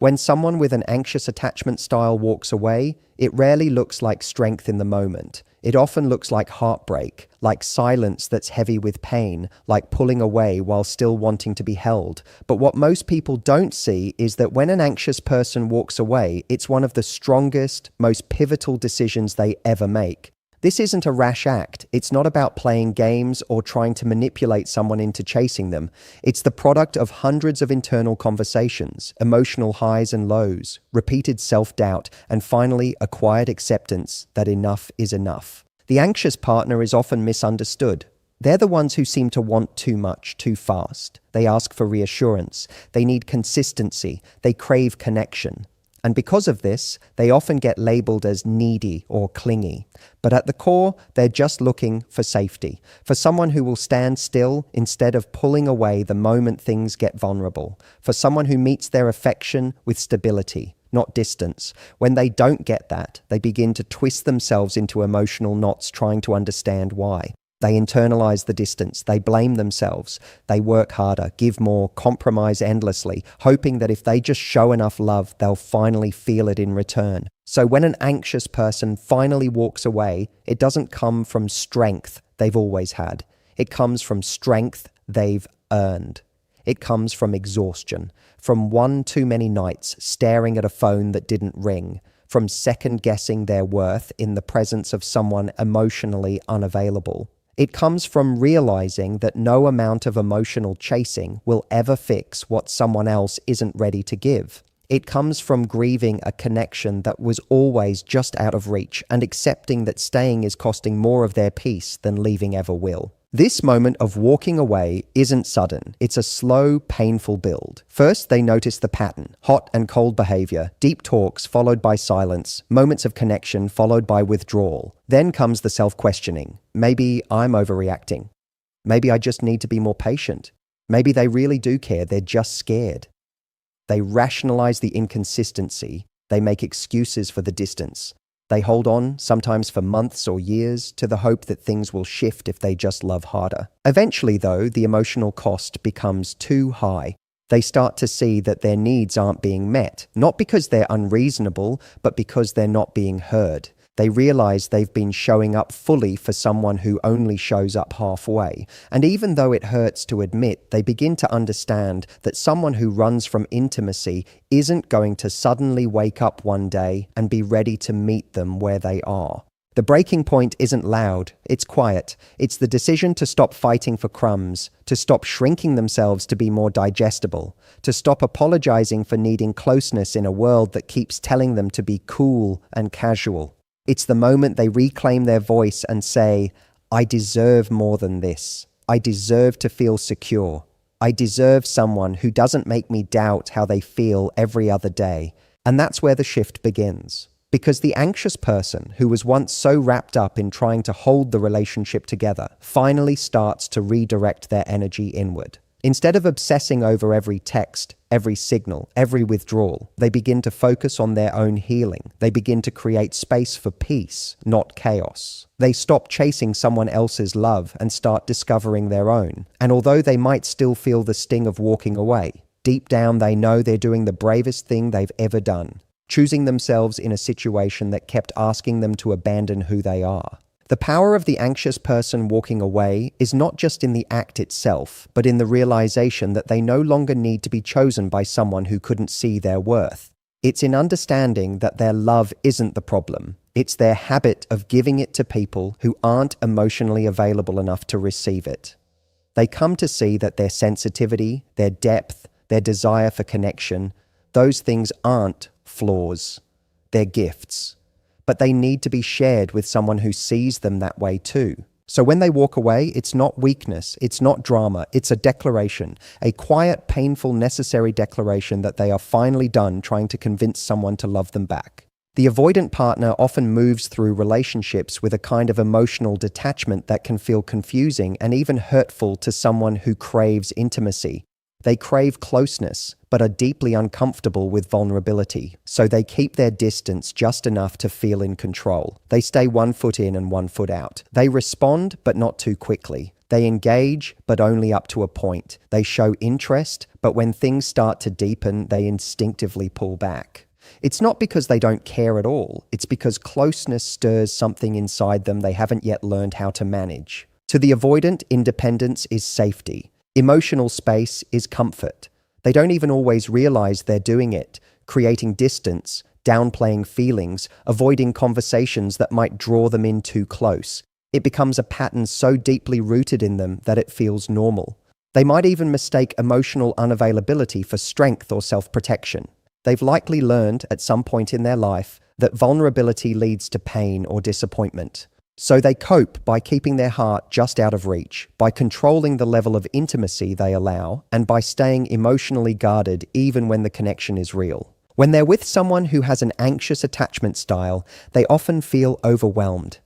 When someone with an anxious attachment style walks away, it rarely looks like strength in the moment. It often looks like heartbreak, like silence that's heavy with pain, like pulling away while still wanting to be held. But what most people don't see is that when an anxious person walks away, it's one of the strongest, most pivotal decisions they ever make. This isn't a rash act. It's not about playing games or trying to manipulate someone into chasing them. It's the product of hundreds of internal conversations, emotional highs and lows, repeated self-doubt, and finally a quiet acceptance that enough is enough. The anxious partner is often misunderstood. They're the ones who seem to want too much, too fast. They ask for reassurance. They need consistency. They crave connection. And because of this, they often get labeled as needy or clingy. But at the core, they're just looking for safety, for someone who will stand still instead of pulling away the moment things get vulnerable, for someone who meets their affection with stability, not distance. When they don't get that, they begin to twist themselves into emotional knots trying to understand why. They internalize the distance, they blame themselves, they work harder, give more, compromise endlessly, hoping that if they just show enough love, they'll finally feel it in return. So when an anxious person finally walks away, it doesn't come from strength they've always had. It comes from strength they've earned. It comes from exhaustion, from one too many nights staring at a phone that didn't ring, from second-guessing their worth in the presence of someone emotionally unavailable. It comes from realizing that no amount of emotional chasing will ever fix what someone else isn't ready to give. It comes from grieving a connection that was always just out of reach and accepting that staying is costing more of their peace than leaving ever will. This moment of walking away isn't sudden. It's a slow, painful build. First, they notice the pattern: hot and cold behavior, deep talks followed by silence, moments of connection followed by withdrawal. Then comes the self-questioning. Maybe I'm overreacting. Maybe I just need to be more patient. Maybe they really do care, they're just scared. They rationalize the inconsistency. They make excuses for the distance. They hold on, sometimes for months or years, to the hope that things will shift if they just love harder. Eventually, though, the emotional cost becomes too high. They start to see that their needs aren't being met, not because they're unreasonable, but because they're not being heard. They realize they've been showing up fully for someone who only shows up halfway. And even though it hurts to admit, they begin to understand that someone who runs from intimacy isn't going to suddenly wake up one day and be ready to meet them where they are. The breaking point isn't loud, it's quiet. It's the decision to stop fighting for crumbs, to stop shrinking themselves to be more digestible, to stop apologizing for needing closeness in a world that keeps telling them to be cool and casual. It's the moment they reclaim their voice and say, I deserve more than this. I deserve to feel secure. I deserve someone who doesn't make me doubt how they feel every other day. And that's where the shift begins. Because the anxious person who was once so wrapped up in trying to hold the relationship together finally starts to redirect their energy inward. Instead of obsessing over every text, every signal, every withdrawal, they begin to focus on their own healing. They begin to create space for peace, not chaos. They stop chasing someone else's love and start discovering their own. And although they might still feel the sting of walking away, deep down they know they're doing the bravest thing they've ever done, choosing themselves in a situation that kept asking them to abandon who they are. The power of the anxious person walking away is not just in the act itself, but in the realization that they no longer need to be chosen by someone who couldn't see their worth. It's in understanding that their love isn't the problem. It's their habit of giving it to people who aren't emotionally available enough to receive it. They come to see that their sensitivity, their depth, their desire for connection, those things aren't flaws. They're gifts. But they need to be shared with someone who sees them that way too. So when they walk away, it's not weakness, it's not drama, it's a declaration, a quiet, painful, necessary declaration that they are finally done trying to convince someone to love them back. The avoidant partner often moves through relationships with a kind of emotional detachment that can feel confusing and even hurtful to someone who craves intimacy. They crave closeness, but are deeply uncomfortable with vulnerability, so they keep their distance just enough to feel in control. They stay 1 foot in and 1 foot out. They respond, but not too quickly. They engage, but only up to a point. They show interest, but when things start to deepen, they instinctively pull back. It's not because they don't care at all, it's because closeness stirs something inside them they haven't yet learned how to manage. To the avoidant, independence is safety. Emotional space is comfort. They don't even always realize they're doing it, creating distance, downplaying feelings, avoiding conversations that might draw them in too close. It becomes a pattern so deeply rooted in them that it feels normal. They might even mistake emotional unavailability for strength or self-protection. They've likely learned at some point in their life that vulnerability leads to pain or disappointment. So they cope by keeping their heart just out of reach, by controlling the level of intimacy they allow, and by staying emotionally guarded even when the connection is real. When they're with someone who has an anxious attachment style, they often feel overwhelmed.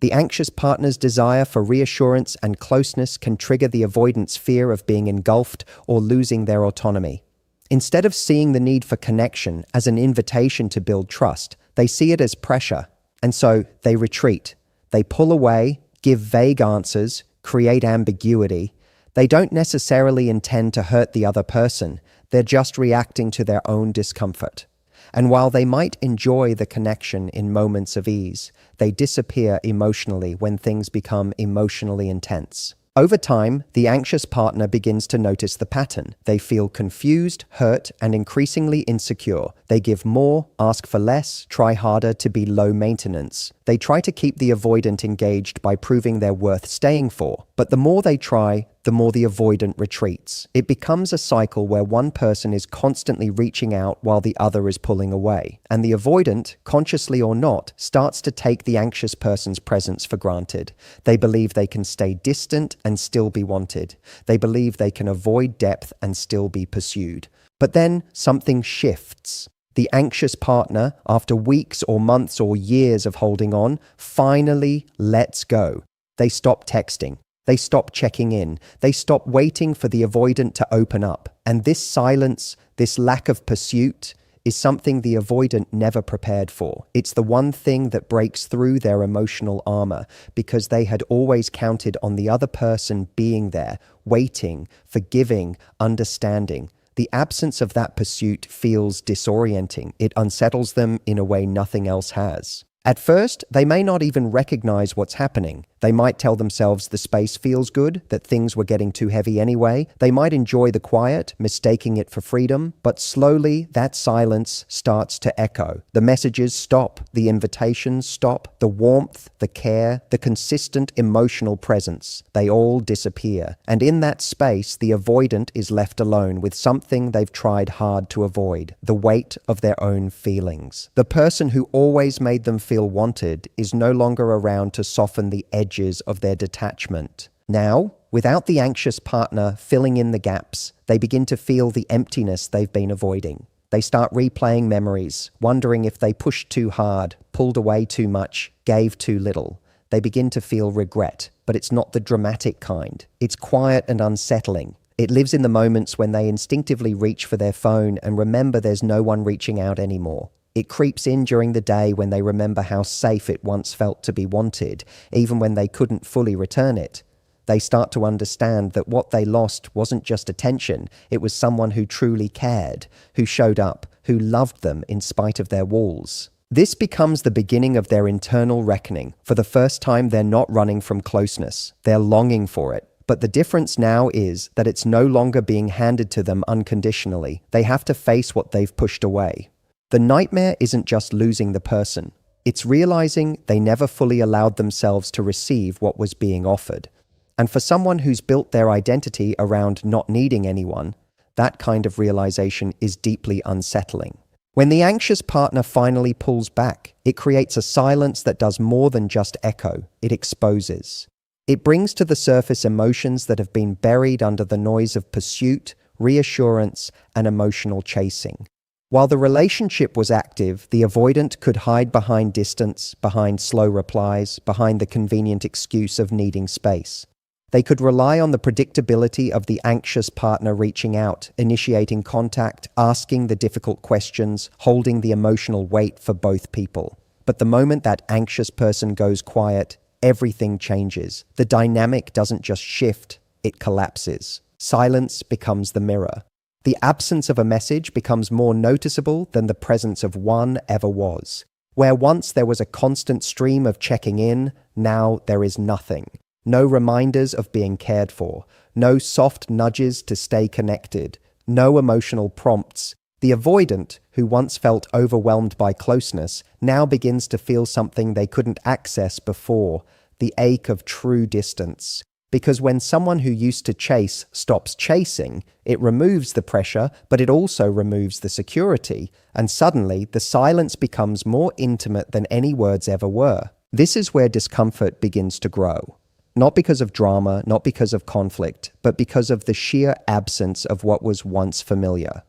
The anxious partner's desire for reassurance and closeness can trigger the avoidant's fear of being engulfed or losing their autonomy. Instead of seeing the need for connection as an invitation to build trust, they see it as pressure, and so they retreat. They pull away, give vague answers, create ambiguity. They don't necessarily intend to hurt the other person, they're just reacting to their own discomfort. And while they might enjoy the connection in moments of ease, they disappear emotionally when things become emotionally intense. Over time, the anxious partner begins to notice the pattern. They feel confused, hurt, and increasingly insecure. They give more, ask for less, try harder to be low maintenance. They try to keep the avoidant engaged by proving they're worth staying for. But the more they try, the more the avoidant retreats. It becomes a cycle where one person is constantly reaching out while the other is pulling away. And the avoidant, consciously or not, starts to take the anxious person's presence for granted. They believe they can stay distant and still be wanted. They believe they can avoid depth and still be pursued. But then something shifts. The anxious partner, after weeks or months or years of holding on, finally lets go. They stop texting. They stop checking in. They stop waiting for the avoidant to open up. And this silence, this lack of pursuit, is something the avoidant never prepared for. It's the one thing that breaks through their emotional armor because they had always counted on the other person being there, waiting, forgiving, understanding. The absence of that pursuit feels disorienting. It unsettles them in a way nothing else has. At first, they may not even recognize what's happening. They might tell themselves the space feels good, that things were getting too heavy anyway. They might enjoy the quiet, mistaking it for freedom, but slowly that silence starts to echo. The messages stop, the invitations stop, the warmth, the care, the consistent emotional presence. They all disappear. And in that space, the avoidant is left alone with something they've tried hard to avoid, the weight of their own feelings. The person who always made them feel wanted is no longer around to soften the edges of their detachment. Now, without the anxious partner filling in the gaps, they begin to feel the emptiness they've been avoiding. They start replaying memories, wondering if they pushed too hard, pulled away too much, gave too little. They begin to feel regret, but it's not the dramatic kind. It's quiet and unsettling. It lives in the moments when they instinctively reach for their phone and remember there's no one reaching out anymore. It creeps in during the day when they remember how safe it once felt to be wanted, even when they couldn't fully return it. They start to understand that what they lost wasn't just attention, it was someone who truly cared, who showed up, who loved them in spite of their walls. This becomes the beginning of their internal reckoning. For the first time, they're not running from closeness, they're longing for it. But the difference now is that it's no longer being handed to them unconditionally. They have to face what they've pushed away. The nightmare isn't just losing the person. It's realizing they never fully allowed themselves to receive what was being offered. And for someone who's built their identity around not needing anyone, that kind of realization is deeply unsettling. When the anxious partner finally pulls back, it creates a silence that does more than just echo. It exposes. It brings to the surface emotions that have been buried under the noise of pursuit, reassurance, and emotional chasing. While the relationship was active, the avoidant could hide behind distance, behind slow replies, behind the convenient excuse of needing space. They could rely on the predictability of the anxious partner reaching out, initiating contact, asking the difficult questions, holding the emotional weight for both people. But the moment that anxious person goes quiet, everything changes. The dynamic doesn't just shift, it collapses. Silence becomes the mirror. The absence of a message becomes more noticeable than the presence of one ever was. Where once there was a constant stream of checking in, now there is nothing. No reminders of being cared for, no soft nudges to stay connected, no emotional prompts. The avoidant, who once felt overwhelmed by closeness, now begins to feel something they couldn't access before, the ache of true distance. Because when someone who used to chase stops chasing, it removes the pressure, but it also removes the security, and suddenly the silence becomes more intimate than any words ever were. This is where discomfort begins to grow. Not because of drama, not because of conflict, but because of the sheer absence of what was once familiar.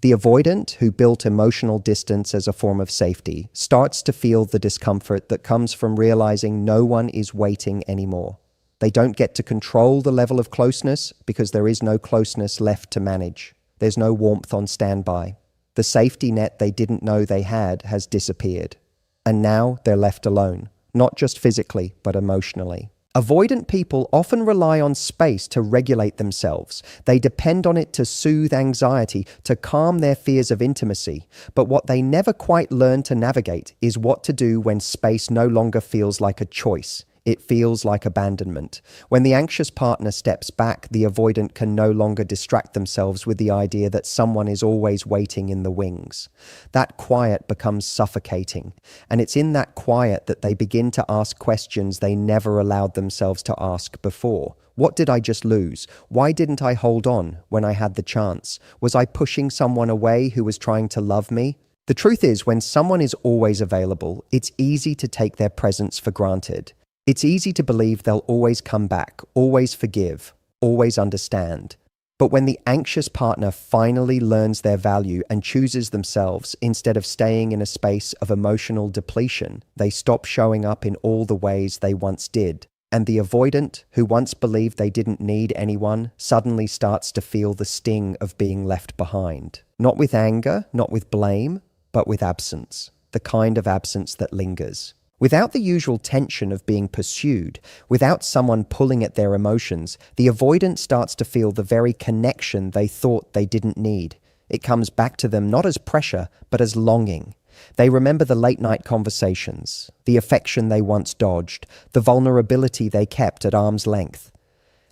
The avoidant, who built emotional distance as a form of safety, starts to feel the discomfort that comes from realizing no one is waiting anymore. They don't get to control the level of closeness because there is no closeness left to manage. There's no warmth on standby. The safety net they didn't know they had has disappeared. And now they're left alone, not just physically, but emotionally. Avoidant people often rely on space to regulate themselves. They depend on it to soothe anxiety, to calm their fears of intimacy. But what they never quite learn to navigate is what to do when space no longer feels like a choice. It feels like abandonment. When the anxious partner steps back, the avoidant can no longer distract themselves with the idea that someone is always waiting in the wings. That quiet becomes suffocating, and it's in that quiet that they begin to ask questions they never allowed themselves to ask before. What did I just lose? Why didn't I hold on when I had the chance? Was I pushing someone away who was trying to love me? The truth is, when someone is always available, it's easy to take their presence for granted. It's easy to believe they'll always come back, always forgive, always understand. But when the anxious partner finally learns their value and chooses themselves instead of staying in a space of emotional depletion, they stop showing up in all the ways they once did. And the avoidant, who once believed they didn't need anyone, suddenly starts to feel the sting of being left behind. Not with anger, not with blame, but with absence. The kind of absence that lingers. Without the usual tension of being pursued, without someone pulling at their emotions, the avoidant starts to feel the very connection they thought they didn't need. It comes back to them not as pressure, but as longing. They remember the late-night conversations, the affection they once dodged, the vulnerability they kept at arm's length.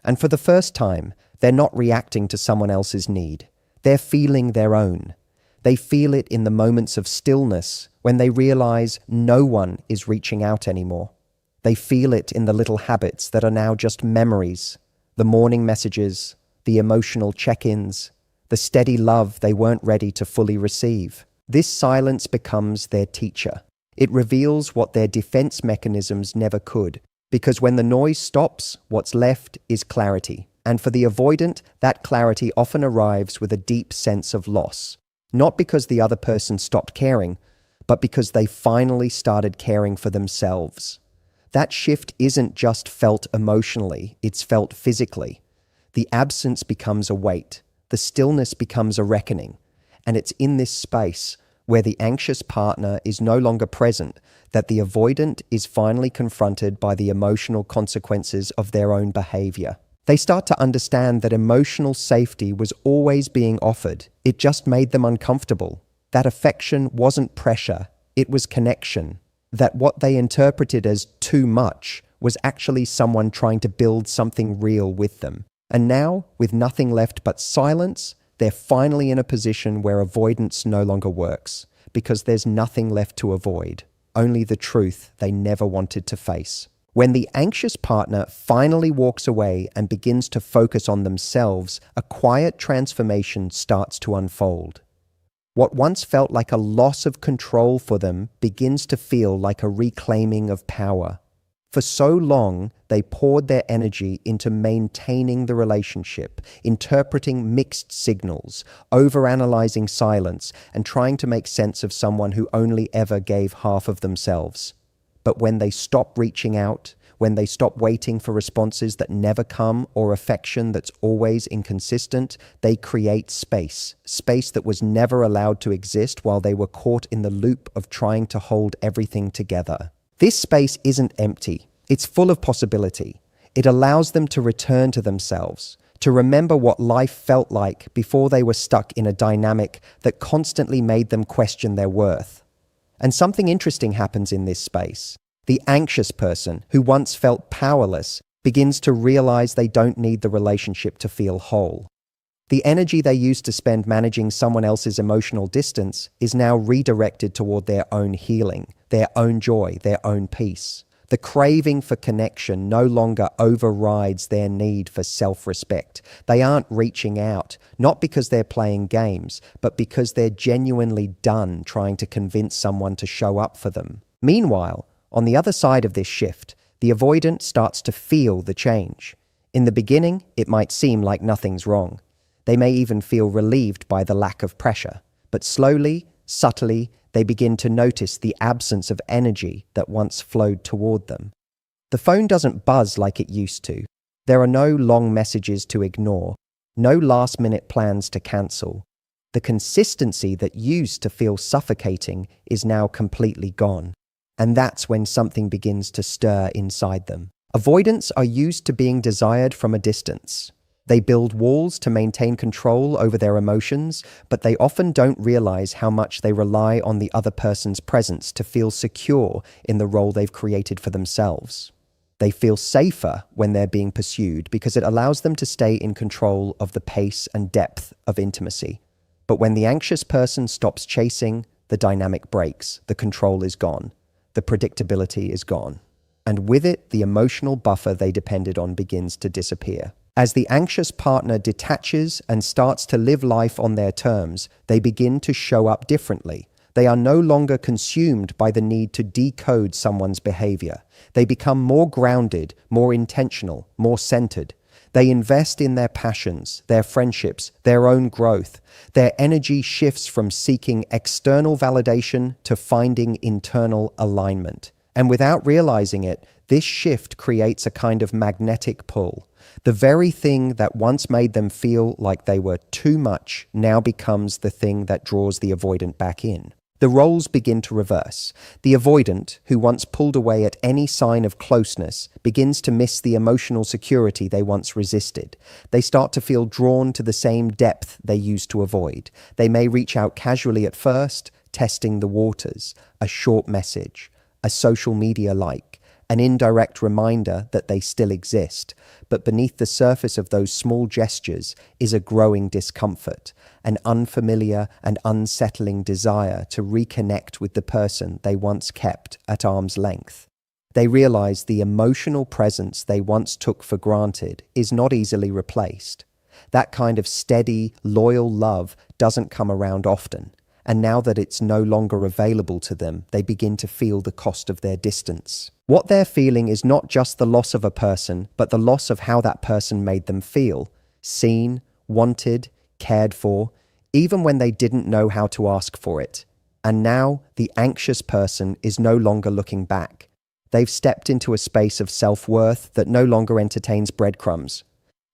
And for the first time, they're not reacting to someone else's need. They're feeling their own. They feel it in the moments of stillness when they realize no one is reaching out anymore. They feel it in the little habits that are now just memories, the morning messages, the emotional check-ins, the steady love they weren't ready to fully receive. This silence becomes their teacher. It reveals what their defense mechanisms never could, because when the noise stops, what's left is clarity. And for the avoidant, that clarity often arrives with a deep sense of loss. Not because the other person stopped caring, but because they finally started caring for themselves. That shift isn't just felt emotionally, it's felt physically. The absence becomes a weight, the stillness becomes a reckoning, and it's in this space where the anxious partner is no longer present that the avoidant is finally confronted by the emotional consequences of their own behavior. They start to understand that emotional safety was always being offered. It just made them uncomfortable. That affection wasn't pressure, it was connection. That what they interpreted as too much was actually someone trying to build something real with them. And now, with nothing left but silence, they're finally in a position where avoidance no longer works, because there's nothing left to avoid, only the truth they never wanted to face. When the anxious partner finally walks away and begins to focus on themselves, a quiet transformation starts to unfold. What once felt like a loss of control for them begins to feel like a reclaiming of power. For so long, they poured their energy into maintaining the relationship, interpreting mixed signals, overanalyzing silence, and trying to make sense of someone who only ever gave half of themselves. But when they stop reaching out, when they stop waiting for responses that never come or affection that's always inconsistent, they create space that was never allowed to exist while they were caught in the loop of trying to hold everything together. This space isn't empty. It's full of possibility. It allows them to return to themselves, to remember what life felt like before they were stuck in a dynamic that constantly made them question their worth. And something interesting happens in this space. The anxious person, who once felt powerless, begins to realize they don't need the relationship to feel whole. The energy they used to spend managing someone else's emotional distance is now redirected toward their own healing, their own joy, their own peace. The craving for connection no longer overrides their need for self-respect. They aren't reaching out, not because they're playing games, but because they're genuinely done trying to convince someone to show up for them. Meanwhile, on the other side of this shift, the avoidant starts to feel the change. In the beginning, it might seem like nothing's wrong. They may even feel relieved by the lack of pressure, but slowly, subtly, they begin to notice the absence of energy that once flowed toward them. The phone doesn't buzz like it used to. There are no long messages to ignore, no last-minute plans to cancel. The consistency that used to feel suffocating is now completely gone. And that's when something begins to stir inside them. Avoidants are used to being desired from a distance. They build walls to maintain control over their emotions, but they often don't realize how much they rely on the other person's presence to feel secure in the role they've created for themselves. They feel safer when they're being pursued because it allows them to stay in control of the pace and depth of intimacy. But when the anxious person stops chasing, the dynamic breaks, the control is gone, the predictability is gone. And with it, the emotional buffer they depended on begins to disappear. As the anxious partner detaches and starts to live life on their terms, they begin to show up differently. They are no longer consumed by the need to decode someone's behavior. They become more grounded, more intentional, more centered. They invest in their passions, their friendships, their own growth. Their energy shifts from seeking external validation to finding internal alignment. And without realizing it, this shift creates a kind of magnetic pull. The very thing that once made them feel like they were too much now becomes the thing that draws the avoidant back in. The roles begin to reverse. The avoidant, who once pulled away at any sign of closeness, begins to miss the emotional security they once resisted. They start to feel drawn to the same depth they used to avoid. They may reach out casually at first, testing the waters, a short message, a social media like, an indirect reminder that they still exist. But beneath the surface of those small gestures is a growing discomfort, an unfamiliar and unsettling desire to reconnect with the person they once kept at arm's length. They realize the emotional presence they once took for granted is not easily replaced. That kind of steady, loyal love doesn't come around often. And now that it's no longer available to them, they begin to feel the cost of their distance. What they're feeling is not just the loss of a person, but the loss of how that person made them feel. Seen, wanted, cared for, even when they didn't know how to ask for it. And now, the anxious person is no longer looking back. They've stepped into a space of self-worth that no longer entertains breadcrumbs.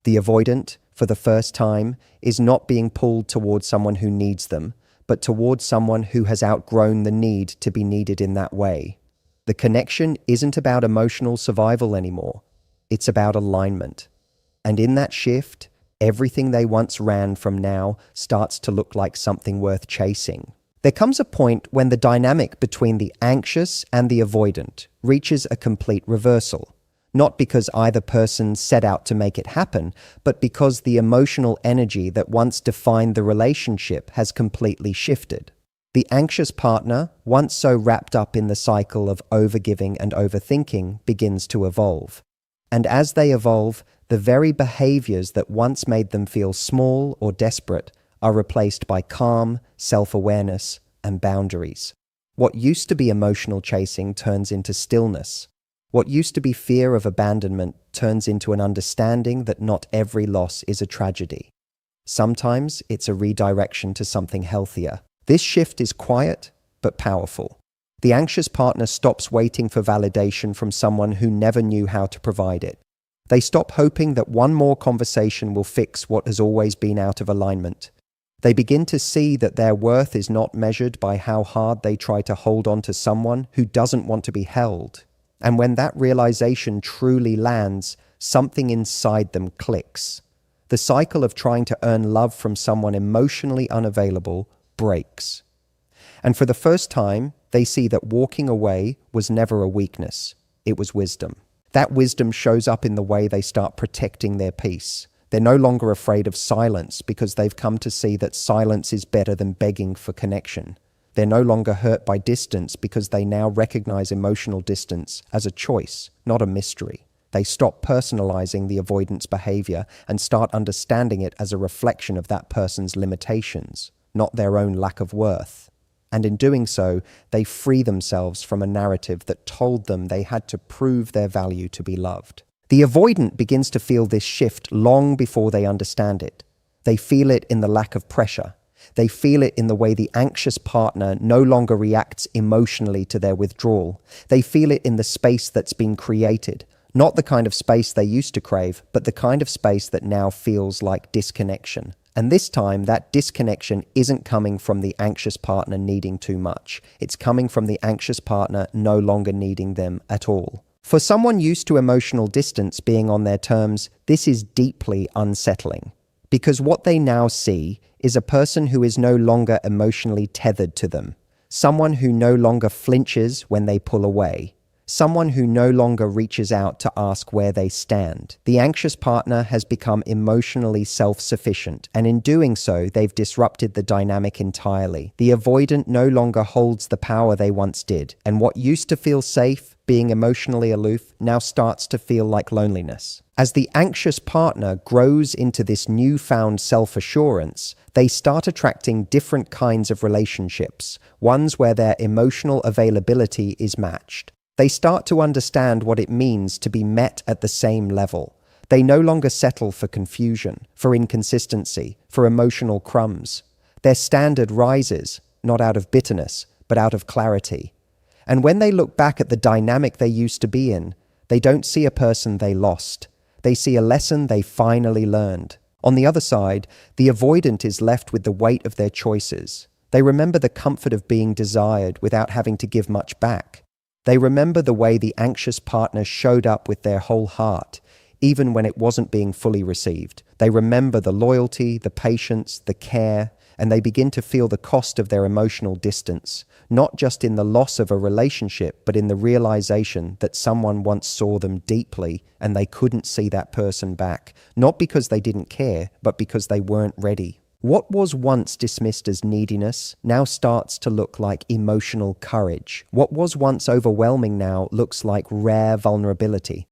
The avoidant, for the first time, is not being pulled towards someone who needs them, but towards someone who has outgrown the need to be needed in that way. The connection isn't about emotional survival anymore. It's about alignment. And in that shift, everything they once ran from now starts to look like something worth chasing. There comes a point when the dynamic between the anxious and the avoidant reaches a complete reversal. Not because either person set out to make it happen, but because the emotional energy that once defined the relationship has completely shifted. The anxious partner, once so wrapped up in the cycle of overgiving and overthinking, begins to evolve. And as they evolve, the very behaviors that once made them feel small or desperate are replaced by calm, self-awareness, and boundaries. What used to be emotional chasing turns into stillness. What used to be fear of abandonment turns into an understanding that not every loss is a tragedy. Sometimes it's a redirection to something healthier. This shift is quiet but powerful. The anxious partner stops waiting for validation from someone who never knew how to provide it. They stop hoping that one more conversation will fix what has always been out of alignment. They begin to see that their worth is not measured by how hard they try to hold on to someone who doesn't want to be held. And when that realization truly lands, something inside them clicks. The cycle of trying to earn love from someone emotionally unavailable breaks. And for the first time, they see that walking away was never a weakness. It was wisdom. That wisdom shows up in the way they start protecting their peace. They're no longer afraid of silence because they've come to see that silence is better than begging for connection. They're no longer hurt by distance because they now recognize emotional distance as a choice, not a mystery. They stop personalizing the avoidance behavior and start understanding it as a reflection of that person's limitations, not their own lack of worth. And in doing so, they free themselves from a narrative that told them they had to prove their value to be loved. The avoidant begins to feel this shift long before they understand it. They feel it in the lack of pressure. They feel it in the way the anxious partner no longer reacts emotionally to their withdrawal. They feel it in the space that's been created. Not the kind of space they used to crave, but the kind of space that now feels like disconnection. And this time, that disconnection isn't coming from the anxious partner needing too much. It's coming from the anxious partner no longer needing them at all. For someone used to emotional distance being on their terms, this is deeply unsettling. Because what they now see is a person who is no longer emotionally tethered to them. Someone who no longer flinches when they pull away. Someone who no longer reaches out to ask where they stand. The anxious partner has become emotionally self-sufficient, and in doing so, they've disrupted the dynamic entirely. The avoidant no longer holds the power they once did, and what used to feel safe, being emotionally aloof, now starts to feel like loneliness. As the anxious partner grows into this newfound self-assurance, they start attracting different kinds of relationships, ones where their emotional availability is matched. They start to understand what it means to be met at the same level. They no longer settle for confusion, for inconsistency, for emotional crumbs. Their standard rises, not out of bitterness, but out of clarity. And when they look back at the dynamic they used to be in, they don't see a person they lost. They see a lesson they finally learned. On the other side, the avoidant is left with the weight of their choices. They remember the comfort of being desired without having to give much back. They remember the way the anxious partner showed up with their whole heart, even when it wasn't being fully received. They remember the loyalty, the patience, the care, and they begin to feel the cost of their emotional distance, not just in the loss of a relationship, but in the realization that someone once saw them deeply and they couldn't see that person back, not because they didn't care, but because they weren't ready. What was once dismissed as neediness now starts to look like emotional courage. What was once overwhelming now looks like rare vulnerability.